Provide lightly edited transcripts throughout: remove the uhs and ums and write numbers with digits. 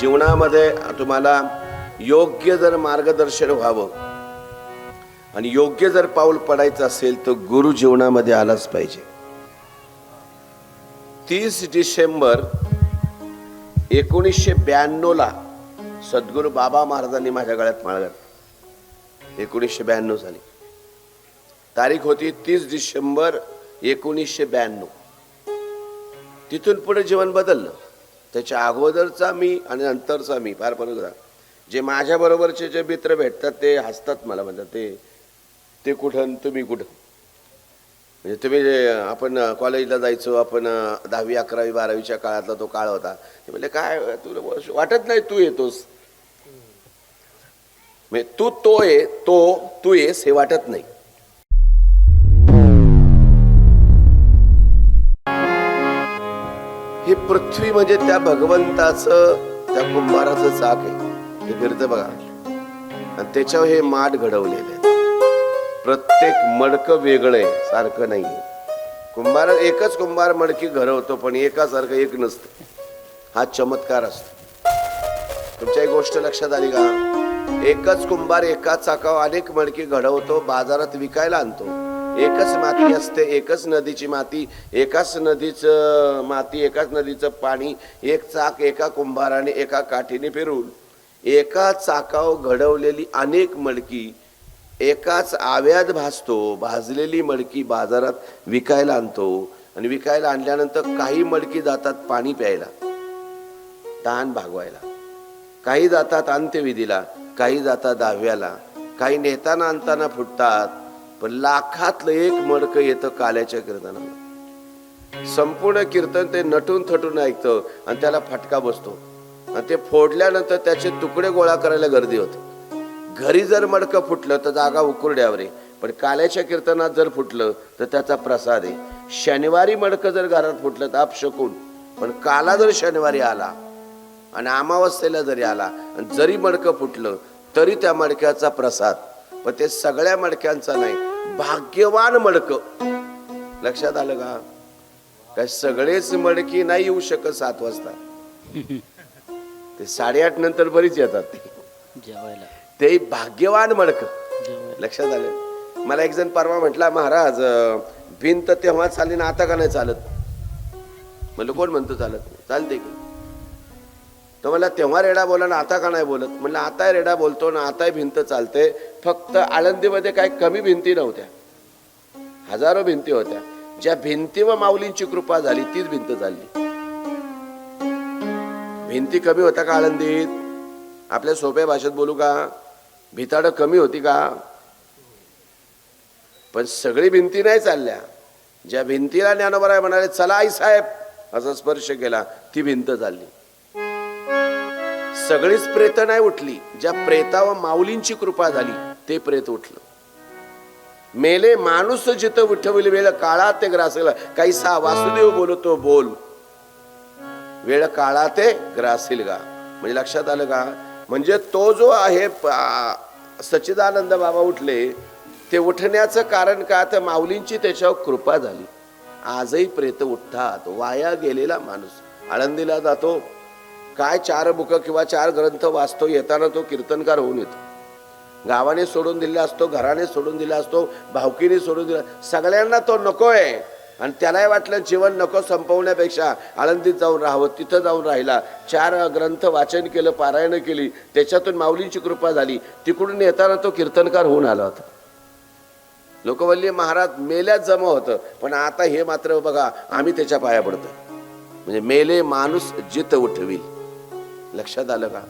जीवनामध्ये तुम्हाला योग्य जर मार्गदर्शन व्हावं आणि योग्य जर पाऊल पडायचं असेल तर गुरु जीवनामध्ये आलाच पाहिजे. 30 डिसेंबर 1992 ला सद्गुरू बाबा महाराजांनी माझ्या गळ्यात माळ घातली. 1992 साली तारीख होती 30 डिसेंबर 1992. तिथून पुढे जीवन बदललं. त्याच्या अगोदरचा मी आणि नंतरचा मी फार फरक होता. जे माझ्या बरोबरचे जे मित्र भेटतात ते हसतात मला, म्हणतात ते कुठं तुम्ही कुठं. म्हणजे तुम्ही जे आपण कॉलेजला जायचो, आपण 10वी 11वी 12वीच्या काळातला तो काळ होता. ते म्हणजे काय तुला वाटत नाही तू येतोस, म्हणजे तू येस हे वाटत नाही. ही पृथ्वी म्हणजे त्या भगवंताचं, त्या कुंभाराचं चाक आहे. हे फिरतं बघा आणि त्याच्यावर हे माठ घडवलेले. प्रत्येक मडकं वेगळं आहे, सारखं नाही. एकच कुंभार मडकी घडवतो पण एकासारखं एक नसतं. हा चमत्कार असतो. तुमच्या एक गोष्ट लक्षात आली का? एकच कुंभार एकाच चाकावर अनेक मडकी घडवतो, बाजारात विकायला आणतो. एकच माती असते, एकच नदीची माती, एकाच नदीचं माती, एकाच नदीचं पाणी. एक चाक एका कुंभाराने एका काठीने फिरून एका चाकावर घडवलेली अनेक मडकी एकाच आव्यात भाजतो. भाजलेली मडकी बाजारात विकायला आणतो आणि विकायला आणल्यानंतर काही मडकी जातात पाणी प्यायला, तहान भागवायला, काही जातात अंत्यविधीला, काही जातात दहाव्याला, काही नेताना आणताना फुटतात. पण लाखातलं एक मडकं येतं काल्याच्या कीर्तनाला. संपूर्ण कीर्तन ते नटून थटून ऐकतं आणि त्याला फटका बसतो आणि ते फोडल्यानंतर त्याचे तुकडे गोळा करायला गर्दी होते. घरी जर मडकं फुटलं तर जागा उकुरड्यावर आहे, पण काल्याच्या कीर्तनात जर फुटलं तर त्याचा प्रसाद आहे. शनिवारी मडकं जर घरात फुटलं तर अपशकुन, पण काला जर शनिवारी आला आणि अमावस्येला जरी आला आणि जरी मडकं फुटलं तरी त्या मडक्याचा प्रसाद. पण ते सगळ्या मडक्यांचा नाही, भाग्यवान मडकं. लक्षात आलं का? काय सगळेच मडकी नाही येऊ शकत 7 वाजता. ते 8:30 नंतर बरीच येतात जेवायला. ते भाग्यवान मडकं. लक्षात आलं? मला एक जण परवा म्हटला, महाराज भिंत तेव्हा चालली ना आता का नाही चालत? म्हणलं कोण म्हणतो चालत नाही? चालते की. तो मला तेव्हा रेडा बोला ना आता का नाही बोलत? म्हणलं आता रेडा बोलतो ना, आता भिंत चालते. फक्त आळंदीमध्ये काही कमी भिंती नव्हत्या, हजारो भिंती होत्या. ज्या भिंतीवर माऊलींची कृपा झाली तीच भिंत चालली. भिंती कमी होत्या का आळंदीत? आपल्या सोप्या भाषेत बोलू का? भिताडं कमी होती का? पण सगळी भिंती नाही चालल्या. ज्या भिंतीला ज्ञानोबा म्हणाले चला आई साहेब असा स्पर्श केला ती भिंत चालली. सगळीच प्रेत नाही उठली. ज्या प्रेतावर माऊलींची कृपा झाली ते प्रेत उठलं. मेले माणूस जिथं विठवली वेळ काळा ते ग्रासेल. कैसा वासुदेव बोलतो बोल, वेळ काळा ते ग्रासेल गा. म्हणजे लक्षात आलं का? म्हणजे तो जो आहे सच्चिदानंद बाबा उठले, ते उठण्याचं कारण का? तर माऊलींची त्याच्यावर कृपा झाली. आजही प्रेत उठतात. वाया गेलेला माणूस आळंदीला जातो, काय 4 बुक किंवा 4 ग्रंथ वाचतो, येताना तो कीर्तनकार होऊन येतो. गावाने सोडून दिला असतो, घराने सोडून दिला असतो, भावकीने सोडून दिला, सगळ्यांना तो नकोय. आणि त्यालाही वाटलं जीवन नको संपवण्यापेक्षा आळंदीत जाऊन राहावं. तिथं जाऊन राहिला, 4 ग्रंथ वाचन केलं, पारायण केली, त्याच्यातून माऊलींची कृपा झाली. तिकडून येताना तो कीर्तनकार होऊन आला होता. लोकवल्ली महाराज मेल्याच जमा होतं, पण आता हे मात्र बघा आम्ही त्याच्या पाया पडतो. म्हणजे मेले माणूस जित उठविल. लक्षात आलं का?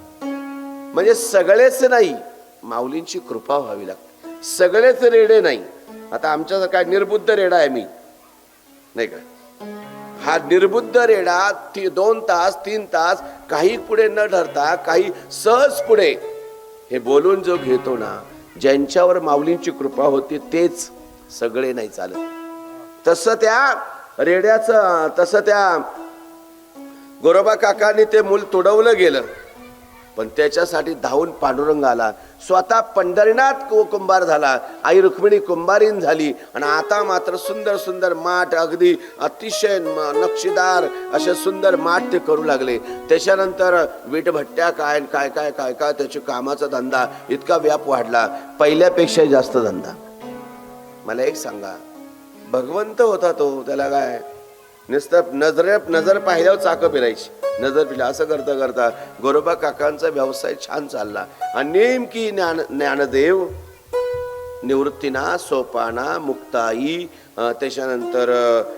म्हणजे सगळेच नाही, माऊलींची कृपा व्हावी लागते. सगळेच रेडे नाही. आता आमच्या काय निर्बुद्ध रेडा आहे मी, नाही का? हा निर्बुद्ध रेडा 2 तास 3 तास काही पुढे न ठरता काही सहज पुढे हे बोलून जो घेतो ना, ज्यांच्यावर माऊलींची कृपा होती तेच सगळे नाही चालत. तसं त्या रेड्याचं, तसं त्या गोरोबा काकांनी ते मूल तुडवलं गेलं. पण त्याच्यासाठी धावून पांडुरंग आला, स्वतः पंढरीनाथ कुंभार झाला, आई रुक्मिणी कुंभारीन झाली. आणि आता मात्र सुंदर सुंदर माठ, अगदी अतिशय नक्षीदार असे सुंदर माठ ते करू लागले. त्याच्यानंतर विटभट्ट्या काय काय काय काय काय त्याच्या कामाचा धंदा इतका व्याप वाढला, पहिल्यापेक्षा जास्त धंदा. मला एक सांगा, भगवंत होता तो, त्याला काय नुसतं नजर पाहिल्यावर चाकं फिरायची, नजर फिरला असं करता करता गोरोबा काकांचा व्यवसाय छान चालला. आणि नेमकी ज्ञानदेव निवृत्तीना, सोपाना, मुक्ताई, त्याच्यानंतर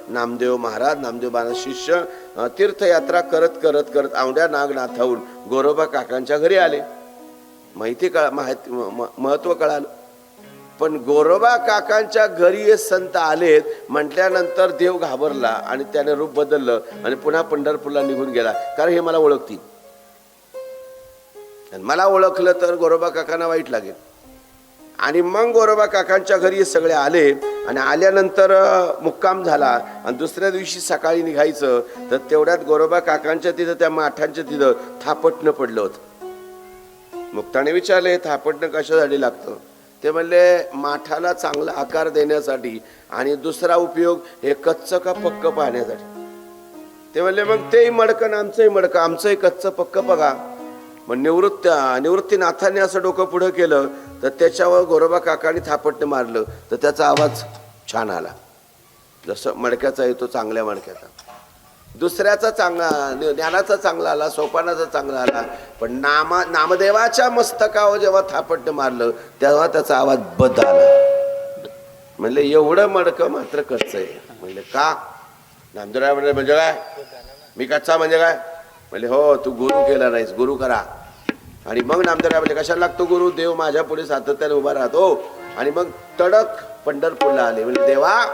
नामदेव महाराज, नामदेव महाराज शिष्य तीर्थयात्रा करत करत करत औंढ्या नागनाथाहून गोरोबा काकांच्या घरी आले. महत्व कळालं. पण गोरोबा काकांच्या घरी हे संत आलेत म्हटल्यानंतर देव घाबरला आणि त्याने रूप बदललं आणि पुन्हा पंढरपूरला निघून गेला. कारण हे मला ओळखतील, मला ओळखलं तर गोरोबा काकांना वाईट लागेल. आणि मग गोरोबा काकांच्या घरी हे सगळे आले आणि आल्यानंतर मुक्काम झाला. आणि दुसऱ्या दिवशी सकाळी निघायचं तर तेवढ्यात गोरोबा काकांच्या तिथं, त्या माठांच्या तिथं थापटणं पडलं होतं. मुक्ताने विचारले, थापटणं कशासाठी लागतं? ते म्हणले, माठाला चांगला आकार देण्यासाठी आणि दुसरा उपयोग हे कच्चं का पक्क पाहण्यासाठी. ते म्हणले, मग तेही मडकं आमचंही मडकं, आमचंही कच्चं पक्क बघा. मग निवृत्तीनाथाने असं डोकं पुढं केलं तर त्याच्यावर गोरोबा काकांनी थापटणं मारलं तर त्याचा आवाज छान आला, जसं मडक्याचा येतो, चांगल्या मडक्याचा. दुसऱ्याचा चांगला, ज्ञानाचा चांगला आला, सोपानाचा चांगला आला. पण नामदेवाच्या मस्तकावर जेव्हा थापटणं मारलं तेव्हा त्याचा आवाज बद आला. म्हणले, एवढं मडकं मात्र कच्चं आहे. म्हणले, का? नामदेवराय म्हणले, म्हणजे काय? मी कच्चा म्हणजे काय? म्हणले, हो, तू गुरु केला नाहीस, गुरु करा. आणि मग नामदेवराय म्हणले, कशाला लागतो गुरु? देव माझ्या पुढे सातत्याने उभा राहतो. आणि मग तडक पंढरपूरला आले. म्हणजे देवा,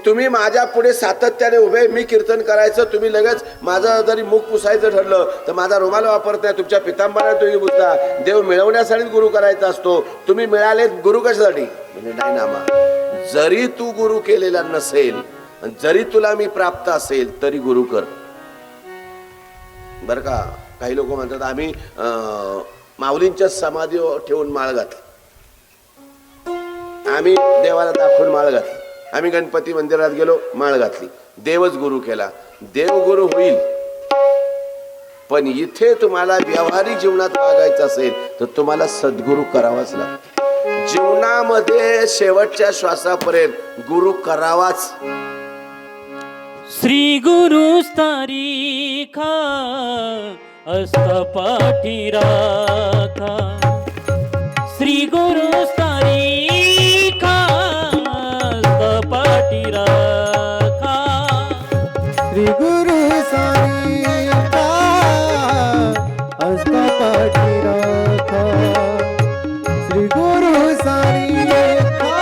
तुम्ही माझ्या पुढे सातत्याने उभे, मी कीर्तन करायचं, तुम्ही लगेच माझं जरी मुख पुसायचं ठरलं तर माझा रुमाल वापरताय, तुमच्या पितांबऱ्या तुम्ही पुसता. देव मिळवण्यासाठी गुरु करायचा असतो, तुम्ही मिळाले गुरु कशासाठी? म्हणजे नाही नामा, जरी तू गुरु केलेला नसेल, जरी तुला मी प्राप्त असेल तरी गुरु कर. बर का? काही लोक म्हणतात आम्ही माऊलींच्या समाधीवर ठेवून माळ घातली, आम्ही देवाला दाखवून माळ घातली, आम्ही गणपती मंदिरात गेलो माळ घातली, देवच गुरु केला. देव गुरु होईल, पण इथे तुम्हाला व्यावहारिक जीवनात वागायचं असेल तर तुम्हाला सद्गुरु करावाच लागतो. जीवनामध्ये शेवटच्या श्वासापर्यंत गुरु करावाच. श्री गुरु तारीखा असत पाठी राखा, श्री गुरु तारीखा असत पाठी राखा, श्री गुरु तारीखा असत पाठी राखा, श्री गुरु तारीखा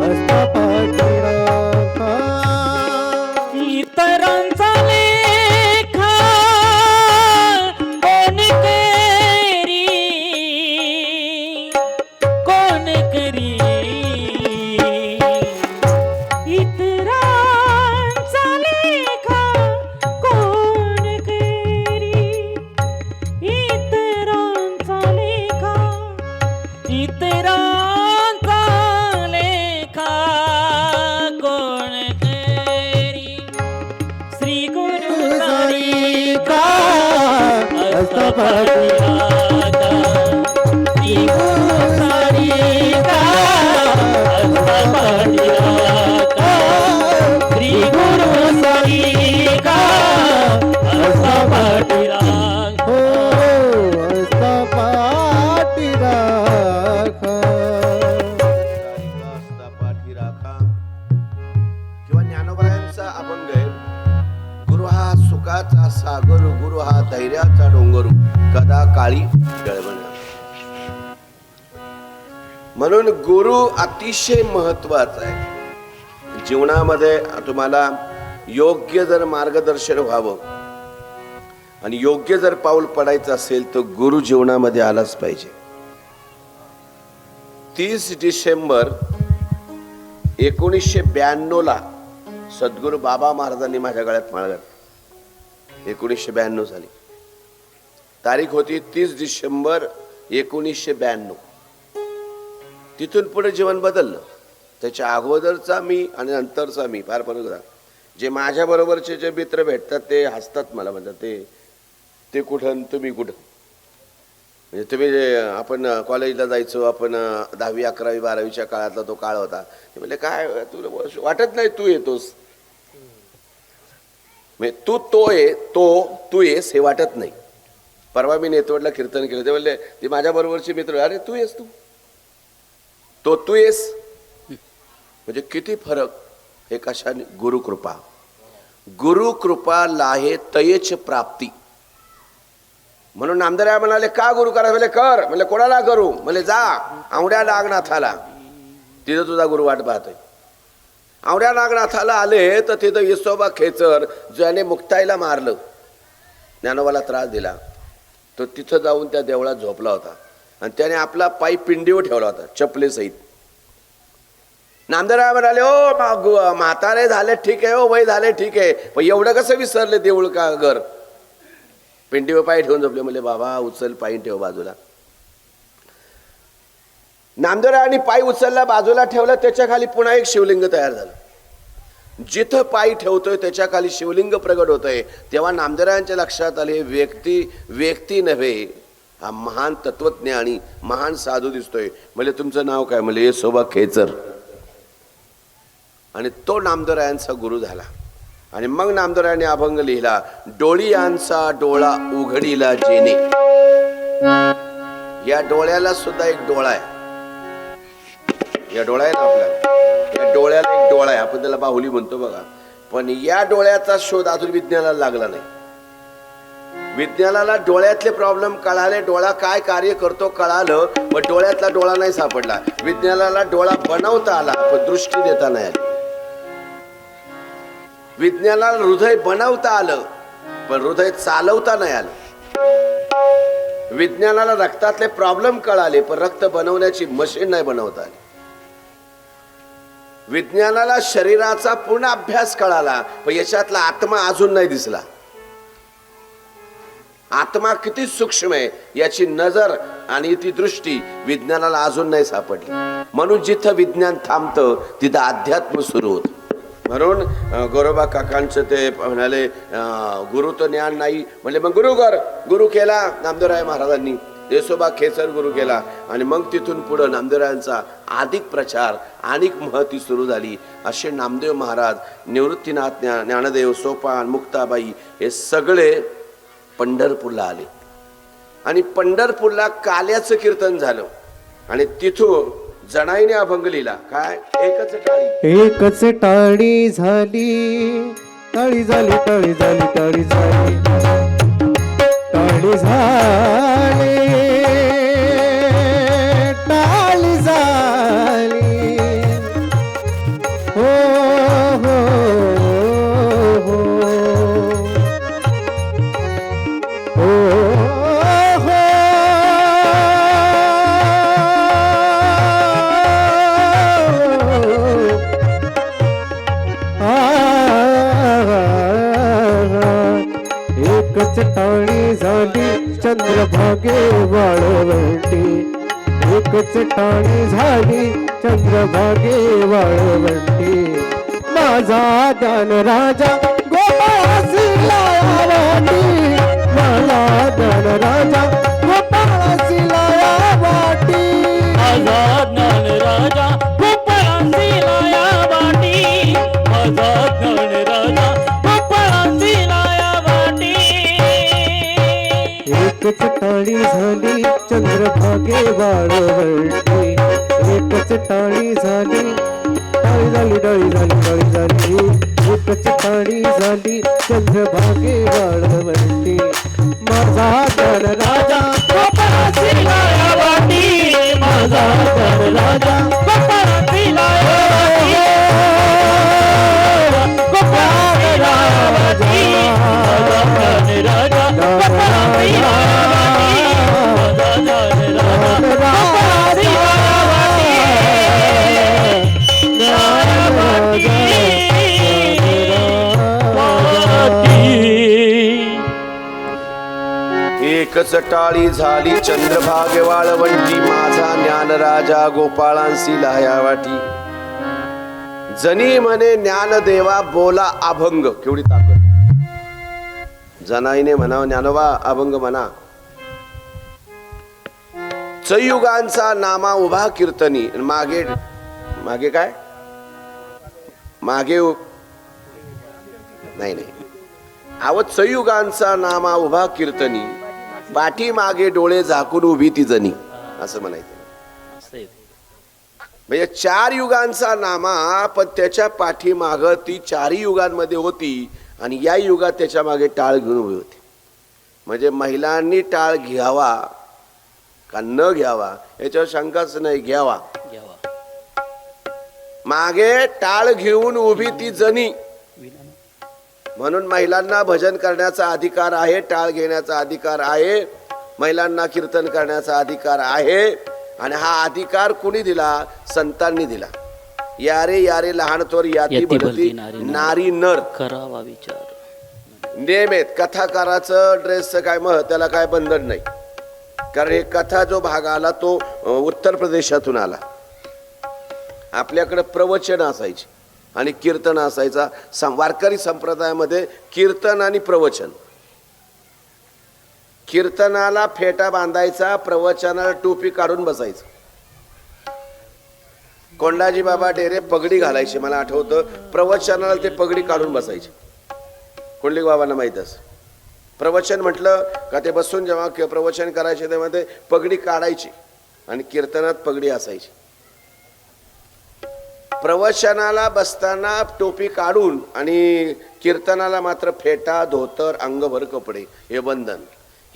असत पाठी राखा. इतरांचा लेखा कोण करी, कोण करी, इतरांचा लेखा कोण करी, इतरांचा लेखा, इतरांचा लेखा कोण करी. श्री गुरु तारीखा असत पाठी राखा, श्री गुरु तारीखा असत पाठी राखा, श्री गुरु तारीखा असत पाठी राखा. हो असत पाठी राखा. पाठी राखा. किंवा ज्ञानोबरायांचा अभंग आहे, गुरु हा सुखाचा सागर, गुरु हा धैर्याचा डोंगर, कदा काळी गळबण. म्हणून गुरु अतिशय महत्वाचा आहे जीवनामध्ये. तुम्हाला योग्य जर मार्गदर्शन व्हावं आणि योग्य जर पाऊल पडायचं असेल तर गुरु जीवनामध्ये आलाच पाहिजे. 30 डिसेंबर 1992 ला सद्गुरू बाबा महाराजांनी माझ्या गळ्यात माळ घातली. 1992 साली. तारीख होती 30 डिसेंबर 1992. तिथून पुढे जीवन बदललं. त्याच्या अगोदरचा मी आणि नंतरचा मी फार फरक होता. जे माझ्या बरोबरचे जे मित्र भेटतात ते हसतात मला, म्हणतात ते कुठं तुम्ही कुठं. म्हणजे तुम्ही जे आपण कॉलेजला जायचो, आपण 10वी 11वी 12वीच्या काळातला तो काळ होता. ते म्हणले काय तुला वाटत नाही तू येतोस, म्हणजे तू येस हे वाटत नाही. परवा मी नेतवडला कीर्तन केलं, ते म्हणले ते माझ्या बरोबरचे मित्र, अरे तू येस, तू येस. म्हणजे किती फरक. हे कशाने? गुरुकृपा. गुरुकृपा लाहे तयेच प्राप्ती. म्हणून नामदेवराय म्हणाले का गुरु करा? म्हणजे कर. म्हणजे कोणाला करू? म्हणजे जा आवड्या नागनाथाला, तिथं तुझा गुरु वाट पाहतोय. आवड्या नागनाथाला आले तर तिथं येसोबा खेचर ज्याने मुक्ताईला मारलं, ज्ञानोबाला त्रास दिला, तो तिथं जाऊन त्या देवळात झोपला होता आणि त्याने आपला पाय पिंडीवर ठेवला होता चपलेसहित. नामदेवराय म्हणाले ओ म्हातारे झाले ठीक आहे, ओ वय झाले ठीक आहे, पण एवढं कसं विसरले देऊळ का घर? पिंडीवर पाय ठेवून झोपले. म्हणले बाबा उचल पाय ठेव बाजूला. नामदेवरायांनी पाय उचलला, बाजूला ठेवला, त्याच्या खाली पुन्हा एक शिवलिंग तयार झालं. जिथं पाय ठेवतोय त्याच्या खाली शिवलिंग प्रगट होतंय. तेव्हा नामदेवरायांच्या लक्षात आले व्यक्ती नव्हे, हा महान तत्वज्ञानी महान साधू दिसतोय. म्हणजे तुमचं नाव काय? म्हणजे येसोबा खेचर. आणि तो नामदेवरायांचा गुरु झाला. आणि मग नामदेवरायांनी अभंग लिहिला, डोळियांचा डोळा उघडीला जेने. या डोळ्याला सुद्धा एक डोळा आहे. या डोळा आहे ना आपला, या डोळ्याला एक डोळा आहे, आपण त्याला बाहुली म्हणतो बघा. पण या डोळ्याचा शोध अजून विज्ञानाला लागला नाही. विज्ञानाला डोळ्यातले प्रॉब्लेम कळाले, डोळा काय कार्य करतो कळालं, पण डोळ्यातला डोळा नाही सापडला. विज्ञानाला डोळा बनवता आला पण दृष्टी देता नाही आली. विज्ञानाला हृदय बनवता आलं पण हृदय चालवता नाही आलं. विज्ञानाला रक्तातले प्रॉब्लेम कळाले पण रक्त बनवण्याची मशीन नाही बनवता आली. विज्ञानाला शरीराचा पूर्ण अभ्यास कळाला पण याच्यातला आत्मा अजून नाही दिसला. आत्मा किती सूक्ष्म आहे याची नजर आणि ती दृष्टी विज्ञानाला अजून नाही सापडली. म्हणून जिथं विज्ञान थांबतं तिथं अध्यात्म सुरू होतं. म्हणून गोरोबा काकांचं ते म्हणाले गुरु तर ज्ञान नाही, म्हणले मग गुरु केला नामदेवराय महाराजांनी. येसोबा खेचर गुरु केला आणि मग तिथून पुढे नामदेवरायांचा अधिक प्रचार अधिक महती सुरू झाली. असे नामदेव महाराज, निवृत्तीनाथ ज्ञानदेव, सोपान, मुक्ताबाई हे सगळे पंढरपूरला आले. आणि पंढरपूरला काल्याचं कीर्तन झालं आणि तिथून जणाईने अभंग लिहिला. काय? एकच टाळी झाली, टाळी झाली, टाळी झाली, टाळी झाली, टाळी झाली, टाळी झाली. हो हो हो हो टाळी झाली चंद्रभागे वाळवंटी. एकच टाळी झाली चंद्रभागे वाळवंटी. माझा ज्ञान राजा गोपाळासी लायावाटी. मला ज्ञान राजा गोपाळासी लायावाटी. माझा ज्ञान राजा गोपाळासी लायावाटी. माझा ज्ञान राजा गोपाळासी लायावाटी. एकच टाळी झाली चंद्रभागे वाळवंटी. एकच टाळी झाली, टाळी झाली, टाळी झाली, टाळी झाली. एकच टाळी झाली चंद्रभागे वाळवंटी. माझा ज्ञान राजा गोपाळासी लायावाटी. माझा ज्ञान राजा गोपाळासी लायावाटी. गोपाळासी लायावाटी. माझा ज्ञान राजा गोपाळासी लायावाटी. माझा ज्ञान राजा गोपाळासी लायावाटी. लायावाटी. एकच टाळी झाली चंद्रभागे वाळवंटी, माझा ज्ञान राजा गोपाळांसी लाया वाटी. जनी म्हणे ज्ञानदेवा बोला अभंग, केवढी ताकद. जनाईने म्हणावं ज्ञानोबा अभंग म्हणा. चयुगांचा नामा उभा कीर्तनी. मागे मागे काय मागे नाही अव चयुगांचा नामा उभा कीर्तनी, पाठी मागे डोळे झाकून उभी ती जनी, असं म्हणायचं. म्हणजे 4 युगांचा नामा, पण त्याच्या पाठी माग ती 4ही युगांमध्ये होती आणि या युगात त्याच्या मागे टाळ घेऊन उभी होती. म्हणजे महिलांनी टाळ घ्यावा का न घ्यावा याच्यावर शंकाच नाही, घ्यावा. मागे टाळ घेऊन उभी ती जनी, म्हणून महिलांना भजन करण्याचा अधिकार आहे, टाळ घेण्याचा अधिकार आहे, महिलांना कीर्तन करण्याचा अधिकार आहे. आणि हा अधिकार कुणी दिला? संतांनी दिला. यारे यारे लहान थोर याती भलती नारी नर करावा विचार. नेम आहेत. कथाकाराचं ड्रेसचं काय मग त्याला काय बंधन नाही, कारण हे कथा जो भाग आला तो उत्तर प्रदेशातून आला. आपल्याकडे प्रवचन असायचे आणि कीर्तन असायचा. वारकरी संप्रदायामध्ये कीर्तन आणि प्रवचन. कीर्तनाला फेटा बांधायचा, प्रवचनाला टोपी काढून बसायचं. कोंडाजी बाबा डेरे पगडी घालायचे, मला आठवतं. प्रवचनाला ते पगडी काढून बसायचे. कोंडली बाबांना माहित असं. प्रवचन म्हटलं का ते बसून जेव्हा प्रवचन करायचे तेव्हा ते पगडी काढायची आणि कीर्तनात पगडी असायची. प्रवचनाला बसताना टोपी काढून आणि कीर्तनाला मात्र फेटा, धोतर, अंगभर कपडे, हे बंधन.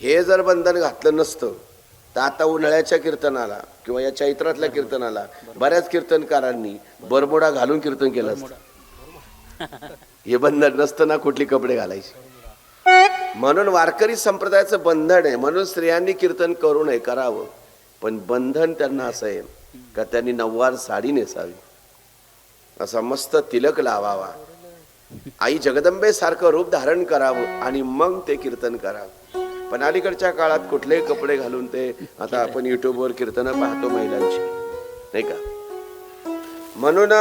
हे जर बंधन घातलं नसतं तर आता उन्हाळ्याच्या कीर्तनाला किंवा या चैत्रातल्या कीर्तनाला बऱ्याच कीर्तनकारांनी बरमोडा घालून कीर्तन केलं असतं. हे बंधन नसतं ना, कुठली कपडे घालायचे. म्हणून वारकरी संप्रदायाचं बंधन आहे. म्हणून स्त्रियांनी कीर्तन करू नये, करावं, पण बंधन त्यांना असं आहे का त्यांनी नऊवार साडी नेसावी, असा मस्त तिलक लावावा, आई जगदंबे सारखं रूप धारण करावं आणि मग ते कीर्तन करावं. पण अलीकडच्या काळात कुठलेही कपडे घालून ते, आता आपण युट्यूबवर कीर्तनं पाहतो महिलांची, नाही का. म्हणून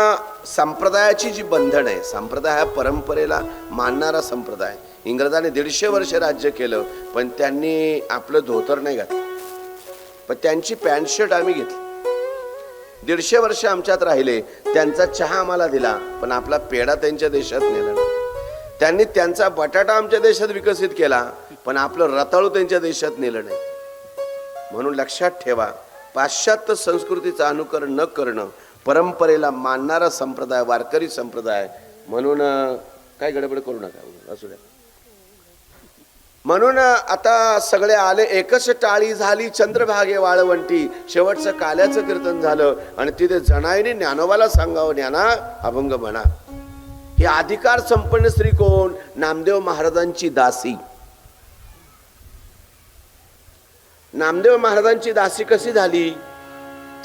संप्रदायाची जी बंधन आहे, संप्रदाय हा परंपरेला मानणारा संप्रदाय. इंग्रजांनी 150 वर्ष राज्य केलं, पण त्यांनी आपलं धोतर नाही घातलं, पण त्यांची पॅन्ट शर्ट आम्ही घेतली. 150 वर्ष आमच्यात राहिले. त्यांचा चहा आम्हाला दिला, पण आपला पेढा त्यांच्या देशात नेला नाही. त्यांनी त्यांचा बटाटा आमच्या देशात विकसित केला, पण आपलं रताळू त्यांच्या देशात नेलं नाही. म्हणून लक्षात ठेवा, पाश्चात्य संस्कृतीचं अनुकरण न करणं परंपरेला मानणारा संप्रदाय वारकरी संप्रदाय. म्हणून काय गडबड करू नका, असू द्या. म्हणून आता सगळे आले. एकच टाळी झाली चंद्रभागे वाळवंटी. शेवटचं काल्याचं कीर्तन झालं आणि तिथे जनाईने ज्ञानोबाला सांगावं, ज्ञाना अभंग म्हणा. हे अधिकार संपन्न स्त्री कोण? नामदेव महाराजांची दासी. नामदेव महाराजांची दासी कशी झाली?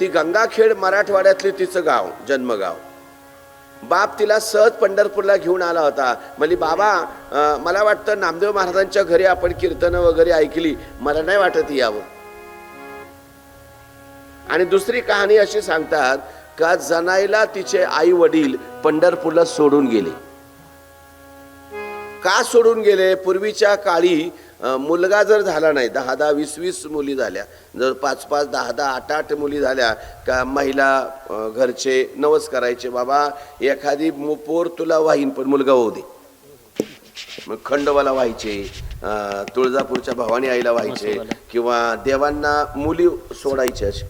ती गंगाखेड मराठवाड्यातली तिचं गाव, जन्मगाव. बाप तिला सहज पंढरपूरला घेऊन आला होता. म्हणजे बाबा मला वाटतं नामदेव महाराजांच्या घरी आपण कीर्तन वगैरे ऐकली, मला नाही वाटत यावं. आणि दुसरी कहाणी अशी सांगतात का जनाईला तिचे आई वडील पंढरपूरला सोडून गेले. का सोडून गेले? पूर्वीच्या काळी मुलगा जर झाला नाही, 10-10, 20-20 मुली झाल्या, जर 5-5, 10-10, 8-8 मुली झाल्या का महिला घरचे नवस करायचे, बाबा एखादी पोर तुला वाहीन पण मुलगा होऊ दे. मग खंडोबाला व्हायचे, तुळजापूरच्या भवानी आईला व्हायचे, किंवा देवांना मुली सोडायचे, असे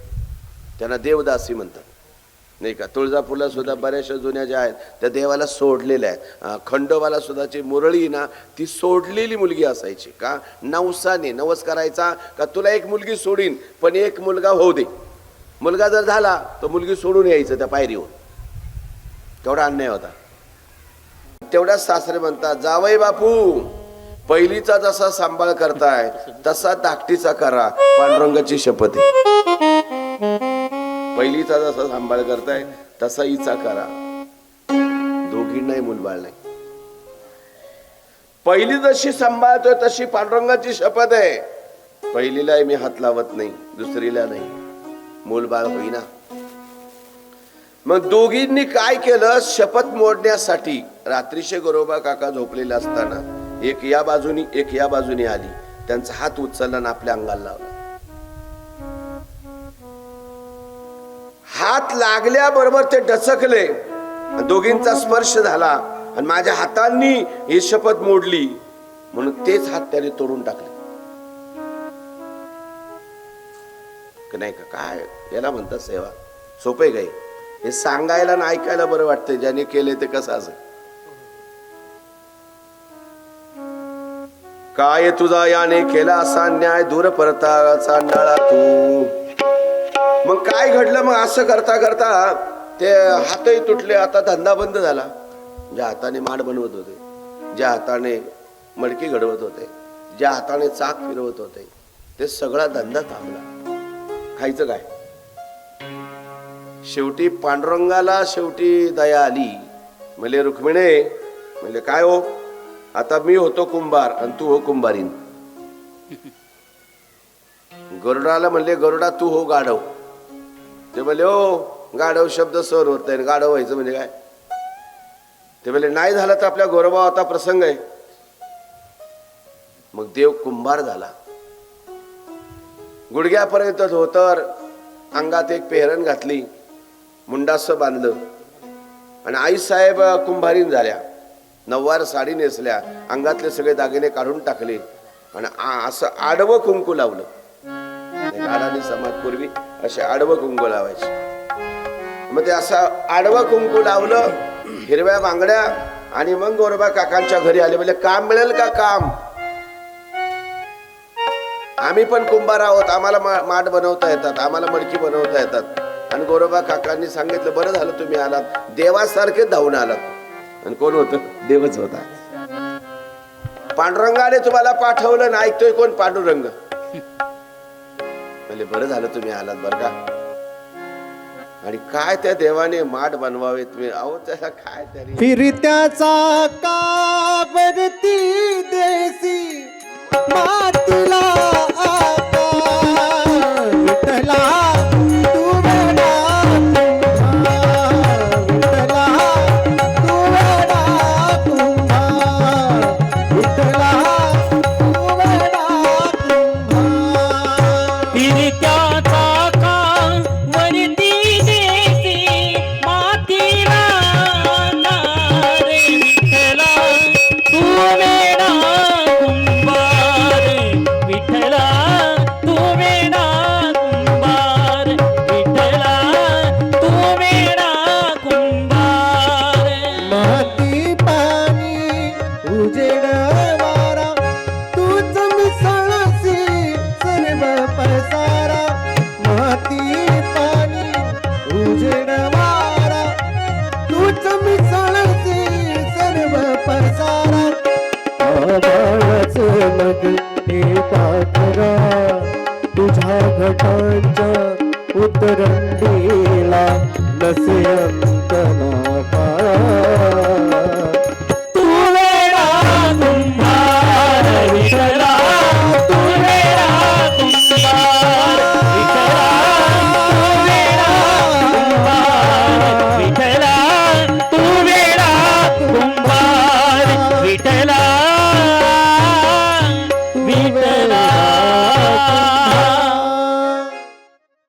त्यांना देवदासी म्हणतात, नाही का. तुळजापूरला सुद्धा बऱ्याचशा जुन्या ज्या आहेत त्या देवाला सोडलेल्या आहेत. खंडोबाला सुद्धाची मुरळी ना, ती सोडलेली मुलगी असायची. का? नवसाने नवस करायचा का तुला एक मुलगी सोडीन पण एक मुलगा होऊ दे. मुलगा जर झाला तर मुलगी सोडून यायचं त्या पायरीवर. तेवढा अन्याय होता. तेवढ्याच सासरे म्हणतात, जावई बापू पहिलीचा जसा सांभाळ करताय तसा धाकटीचा करा, पांडुरंगाची शपथ आहे. पहिलीचा जसा सांभाळ करताय तसा हिचा करा, दोघींनाही मुलबाळ नाही. पहिली जशी सांभाळतोय तशी पांडुरंगाची शपथ आहे. पहिलीला मी हात लावत नाही, दुसरीला नाही, मूलबाळ होईना. मग दोघींनी काय केलं, शपथ मोडण्यासाठी रात्रीचे गोरोबा काका झोपलेले असताना एक या बाजूनी एक या बाजूनी आली, त्यांचा हात उचलला आणि आपल्या अंगाला लावला. हात लागल्याबरोबर ते डचकले, दोघींचा स्पर्श झाला आणि माझ्या हातांनी ही शपथ मोडली म्हणून तेच हात त्याने तोडून टाकले. नाही का, काय याला म्हणतात सेवा. सोपे काय हे सांगायला आणि ऐकायला बरं वाटतंय, ज्याने केले ते कसं असं. काय तुझा याने केला असा न्याय, दूर परता चांडाळा तू. मग काय घडलं, मग असं करता करता ते हातही तुटले. आता धंदा बंद झाला. ज्या हाताने माड बनवत होते, ज्या हाताने मडकी घडवत होते, ज्या हाताने चाक फिरवत होते, ते सगळा धंदा थांबला. खायचं काय. शेवटी पांडुरंगाला शेवटी दया आली. म्हणले रुक्मिणे, म्हणले काय हो, आता मी होतो कुंभार आणि तू हो कुंभारीन. गरुडाला म्हणले गरुडा तू हो गाढव. ते म्हणले हो गाढव शब्द सहन होत नाही, गाढव व्हायचं म्हणजे काय. ते म्हणले नाही झालं तर आपल्या गौरवाचा प्रसंग आहे. मग देव कुंभार झाला. गुडघ्यापर्यंत धोतर, अंगात एक पेहरण घातली, मुंडास बांधलं आणि आई साहेब कुंभारीन झाल्या. नववार साडी नेसल्या, अंगातले सगळे दागिने काढून टाकले आणि असं आडवं कुंकू लावलं. काळाने समाज पूर्वी असे आडवं कुंकू लावायचे. मग ते असं आडवं कुंकू लावलं, हिरव्या बांगड्या, आणि मग गोरोबा काकांच्या घरी आले. म्हणजे काम मिळेल का काम, आम्ही पण कुंभार आहोत, आम्हाला माठ बनवता येतात, आम्हाला मडकी बनवता येतात. आणि गोरोबा काकांनी सांगितलं बरं झालं तुम्ही आलात, देवासारखे धावून आलात. आणि कोण होतं, देवच होता. पांडुरंगाने तुम्हाला पाठवलं ना, ऐकतोय कोण, पांडुरंग. म्हणजे बरं झालं तुम्ही आलात बरं का. आणि काय त्या देवाने माठ बनवावे तुम्ही, अहो त्याला काय तरी फिरत्याचा कावरती देसी मातीला आकार विठ्ठला तू वेडा विठ्ठला तू वेडा कुंभार विठ्ठला तू वेडा कुंभार. फिरत्याचा कावरती देसी मातीला आकार विठ्ठला तू वेडा कुंभार विठ्ठला तू वेडा कुंभार विठ्ठला तू वेडा कुंभार. माती पाणी उजेड वारा तूच मिसळसी सर्व पसारा. माती पाणी उजेड वारा तूच मिसळसी सर्व पसारा. आभाळाच मग हे पाखरा तुझ्या घटांच्या उतरंडीला नसे अंत नाका.